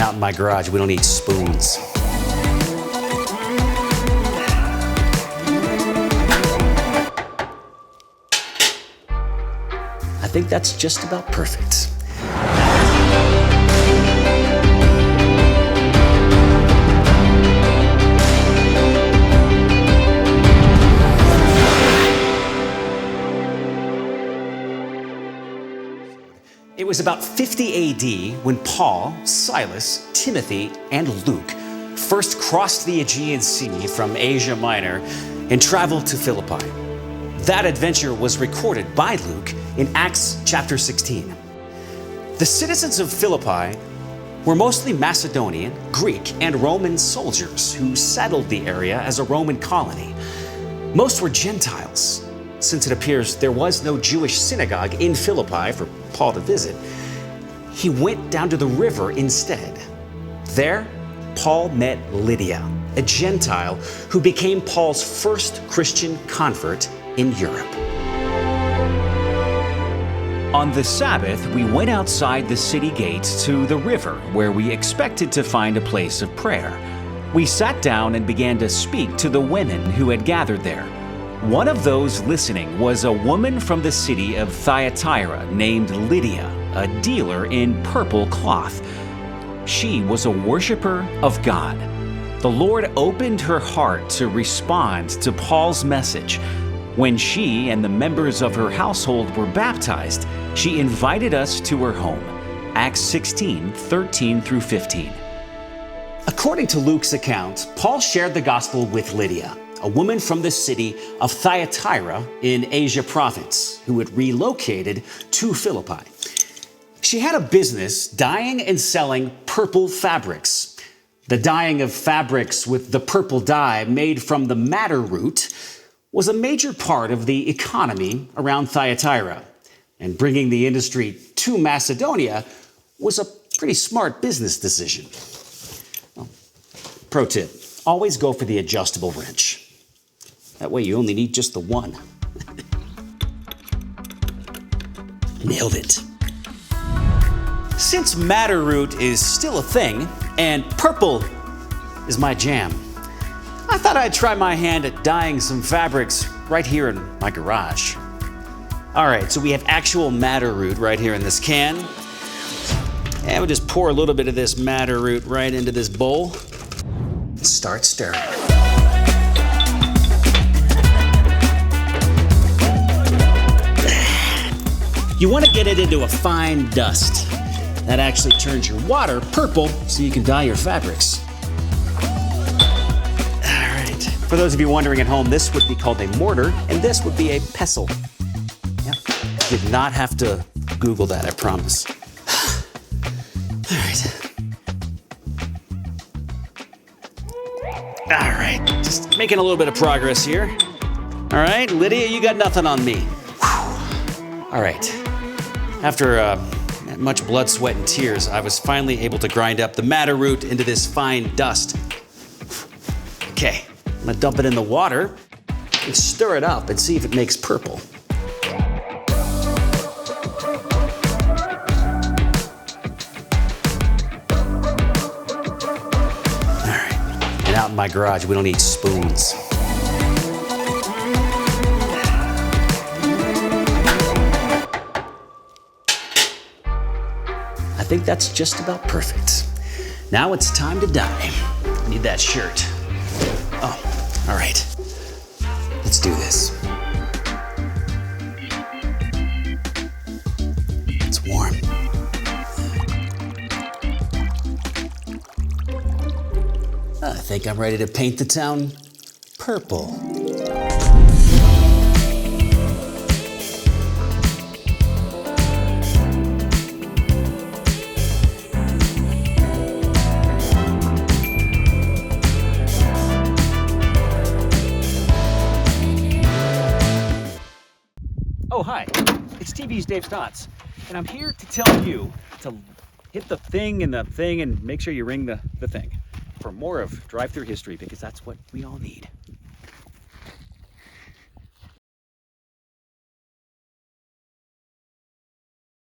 out in my garage, we don't eat spoons. I think that's just about perfect. It was about 50 AD when Paul, Silas, Timothy, and Luke first crossed the Aegean Sea from Asia Minor and traveled to Philippi. That adventure was recorded by Luke in Acts chapter 16. The citizens of Philippi were mostly Macedonian, Greek, and Roman soldiers who settled the area as a Roman colony. Most were Gentiles, since it appears there was no Jewish synagogue in Philippi for Paul to visit. He went down to the river instead. There, Paul met Lydia, a Gentile who became Paul's first Christian convert in Europe. On the Sabbath, we went outside the city gates to the river where we expected to find a place of prayer. We sat down and began to speak to the women who had gathered there. One of those listening was a woman from the city of Thyatira named Lydia, a dealer in purple cloth. She was a worshiper of God. The Lord opened her heart to respond to Paul's message. When she and the members of her household were baptized, she invited us to her home. Acts 16:13 through 15. According to Luke's account, Paul shared the gospel with Lydia, a woman from the city of Thyatira in Asia province who had relocated to Philippi. She had a business dyeing and selling purple fabrics. The dyeing of fabrics with the purple dye made from the madder root was a major part of the economy around Thyatira, and bringing the industry to Macedonia was a pretty smart business decision. Well, pro tip, always go for the adjustable wrench. That way you only need just the one. Nailed it. Since madder root is still a thing, and purple is my jam, I thought I'd try my hand at dyeing some fabrics right here in my garage. All right, so we have actual madder root right here in this can. And we'll just pour a little bit of this madder root right into this bowl and start stirring. You want to get it into a fine dust. That actually turns your water purple so you can dye your fabrics. For those of you wondering at home, this would be called a mortar, and this would be a pestle. Yep. Did not have to Google that, I promise. All right, just making a little bit of progress here. All right, Lydia, you got nothing on me. Whew. All right, after much blood, sweat, and tears, I was finally able to grind up the madder root into this fine dust. Okay. I'm gonna dump it in the water and stir it up and see if it makes purple. All right, and out in my garage, we don't eat spoons. I think that's just about perfect. Now it's time to dye. I need that shirt. Oh. All right, let's do this. It's warm. I think I'm ready to paint the town purple. Oh, hi, it's TV's Dave Stotts, and I'm here to tell you to hit the thing and make sure you ring the thing for more of drive-through history, because that's what we all need.